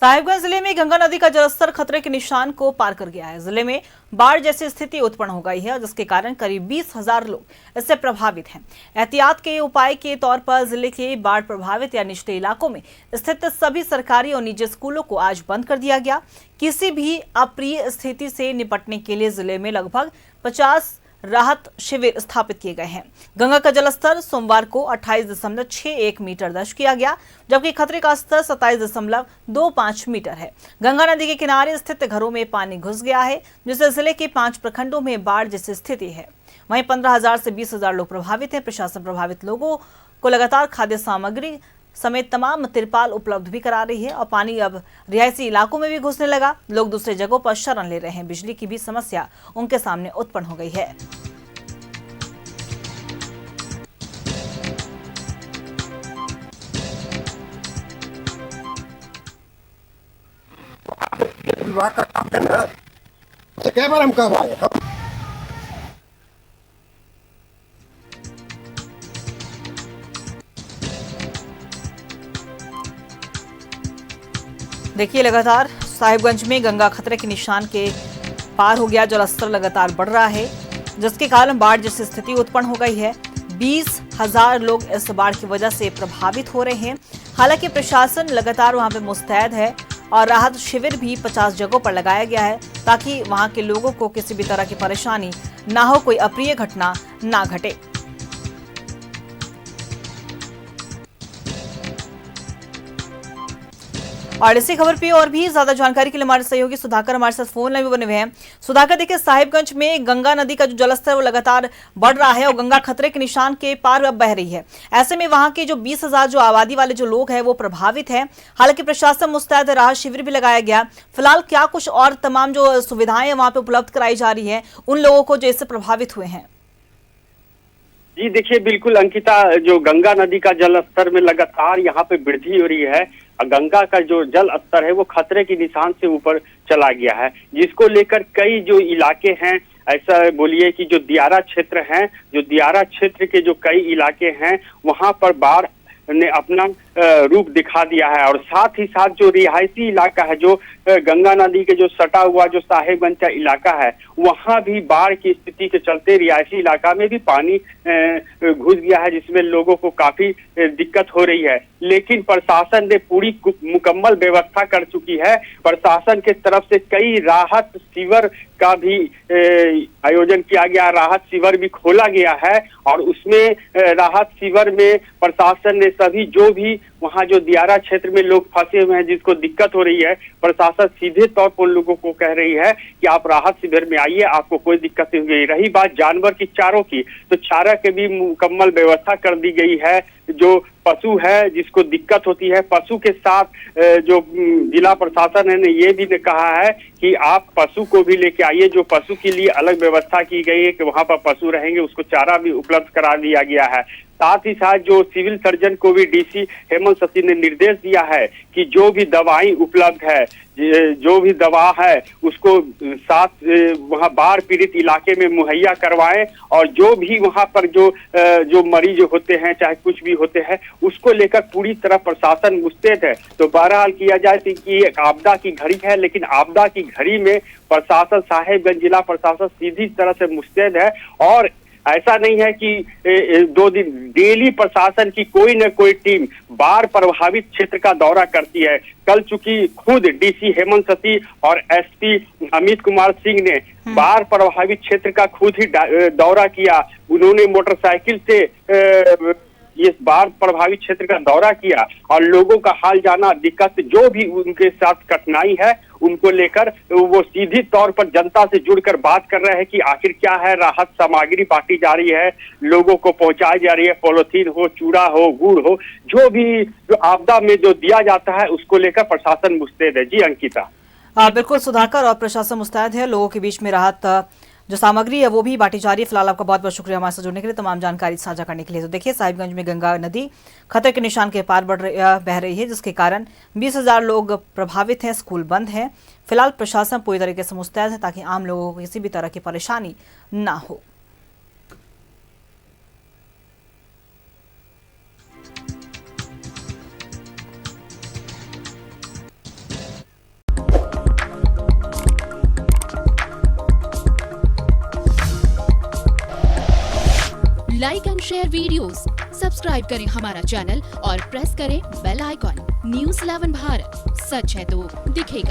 साहिबगंज जिले में गंगा नदी का जलस्तर खतरे के निशान को पार कर गया है। जिले में बाढ़ जैसी स्थिति उत्पन्न हो गई है, जिसके कारण करीब 20,000 लोग इससे प्रभावित हैं। एहतियात के उपाय के तौर पर जिले के बाढ़ प्रभावित या निचले इलाकों में स्थित सभी सरकारी और निजी स्कूलों को आज बंद कर दिया गया। किसी भी अप्रिय स्थिति से निपटने के लिए जिले में लगभग 50 राहत शिविर स्थापित किए गए हैं। गंगा का जलस्तर सोमवार को 28.61 मीटर दर्ज किया गया, जबकि खतरे का स्तर 27.25 मीटर है। गंगा नदी के किनारे स्थित घरों में पानी घुस गया है, जिससे जिले के 5 प्रखंडों में बाढ़ जैसी स्थिति है। वहीं 15,000 से 20,000 लोग प्रभावित हैं। प्रशासन प्रभावित लोगों को लगातार खाद्य सामग्री समेत तमाम तिरपाल उपलब्ध भी करा रही है और पानी अब रिहायशी इलाकों में भी घुसने लगा। लोग दूसरे जगहों पर शरण ले रहे हैं। बिजली की भी समस्या उनके सामने उत्पन्न हो गई है। विभाग का काम है ना, तो कई बार हम कब आए हम। देखिए, लगातार साहिबगंज में गंगा खतरे के निशान के पार हो गया। जलस्तर लगातार बढ़ रहा है, जिसके कारण बाढ़ जैसी स्थिति उत्पन्न हो गई है। 20,000 लोग इस बाढ़ की वजह से प्रभावित हो रहे हैं। हालांकि प्रशासन लगातार वहां पे मुस्तैद है और राहत शिविर भी 50 जगहों पर लगाया गया है, ताकि वहां के लोगों को किसी भी तरह की परेशानी ना हो, कोई अप्रिय घटना ना घटे। और इसी खबर पे और भी ज्यादा जानकारी के लिए हमारे सहयोगी सुधाकर हमारे साथ फोन लाइन में बने हुए हैं। सुधाकर, देखिए, साहिबगंज में गंगा नदी का जो जलस्तर वो लगातार बढ़ रहा है और गंगा खतरे के निशान के पार अब बह रही है। ऐसे में वहां के जो 20,000 जो आबादी वाले जो लोग हैं वो प्रभावित हैं। हालांकि प्रशासन मुस्तैद, राहत शिविर भी लगाया गया। फिलहाल क्या कुछ और तमाम जो सुविधाएं वहां पे उपलब्ध कराई जा रही है उन लोगों को जो इससे प्रभावित हुए हैं? जी देखिए, बिल्कुल अंकिता, जो गंगा नदी का जल स्तर में लगातार यहाँ पे वृद्धि हो रही है। गंगा का जो जल स्तर है वो खतरे के निशान से ऊपर चला गया है, जिसको लेकर कई जो इलाके हैं, ऐसा बोलिए कि जो दियारा क्षेत्र हैं, जो दियारा क्षेत्र के जो कई इलाके हैं वहां पर बाढ़ ने अपना रूप दिखा दिया है। और साथ ही साथ जो रिहायशी इलाका है, जो गंगा नदी के जो सटा हुआ जो साहिबगंज का इलाका है, वहां भी बाढ़ की स्थिति के चलते रिहायशी इलाका में भी पानी घुस गया है, जिसमें लोगों को काफी दिक्कत हो रही है। लेकिन प्रशासन ने पूरी मुकम्मल व्यवस्था कर चुकी है। प्रशासन के तरफ से कई राहत शिविर का भी आयोजन किया गया, राहत शिविर भी खोला गया है। और उसमें राहत शिविर में प्रशासन ने सभी जो भी वहाँ जो दियारा क्षेत्र में लोग फंसे हुए हैं, जिसको दिक्कत हो रही है, प्रशासन सीधे तौर पर उन लोगों को कह रही है कि आप राहत शिविर में आइए, आपको कोई दिक्कत नहीं होगी। रही बात जानवर की चारों की, तो चारा की भी मुकम्मल व्यवस्था कर दी गई है। जो पशु है जिसको दिक्कत होती है, पशु के साथ जो जिला प्रशासन है ने ये भी कहा है कि आप पशु को भी लेके आइए। जो पशु के लिए अलग व्यवस्था की गई है कि वहाँ पर पशु रहेंगे, उसको चारा भी उपलब्ध करा दिया गया है। साथ ही साथ जो सिविल सर्जन को भी डीसी हेमंत सचिव ने निर्देश दिया है कि जो भी दवाई उपलब्ध है, जो भी दवा है उसको साथ वहाँ बाढ़ पीड़ित इलाके में मुहैया करवाएं। और जो भी वहाँ पर जो मरीज होते हैं, चाहे कुछ भी होते हैं, उसको लेकर पूरी तरह प्रशासन मुस्तैद है। तो बहरहाल किया जाए कि एक आपदा की घड़ी है, लेकिन आपदा की घड़ी में प्रशासन, साहिबगंज जिला प्रशासन सीधी तरह से मुस्तैद है। और ऐसा नहीं है कि 2 दिन डेली प्रशासन की कोई न कोई टीम बाढ़ प्रभावित क्षेत्र का दौरा करती है। कल चूंकि खुद डीसी हेमंत सचिव और एसपी अमित कुमार सिंह ने बाढ़ प्रभावित क्षेत्र का खुद ही दौरा किया। उन्होंने मोटरसाइकिल से इस बाढ़ प्रभावित क्षेत्र का दौरा किया और लोगों का हाल जाना, दिक्कत जो भी उनके साथ कठिनाई है उनको लेकर वो सीधी तौर पर जनता से जुड़कर बात कर रहे हैं कि आखिर क्या है। राहत सामग्री बांटी जा रही है, लोगों को पहुंचाई जा रही है, पॉलिथीन हो, चूड़ा हो, गुड़ हो, जो भी जो आपदा में जो दिया जाता है उसको लेकर प्रशासन मुस्तैद है। जी अंकिता। बिल्कुल सुधाकर, और प्रशासन मुस्तैद है। लोगों के बीच में राहत जो सामग्री है वो भी बांटी जा रही है। फिलहाल आपका बहुत बहुत शुक्रिया हमारे साथ जुड़ने के लिए, तमाम जानकारी साझा करने के लिए। तो देखिए, साहिबगंज में गंगा नदी खतरे के निशान के पार बह रही है, जिसके कारण 20,000 लोग प्रभावित हैं। स्कूल बंद हैं। फिलहाल प्रशासन पूरी तरीके से मुस्तैद है, ताकि आम लोगों को किसी भी तरह की परेशानी ना हो। Like and share videos, subscribe करें हमारा चैनल और प्रेस करें बेल आइकॉन। News 11 भारत, सच है तो दिखेगा।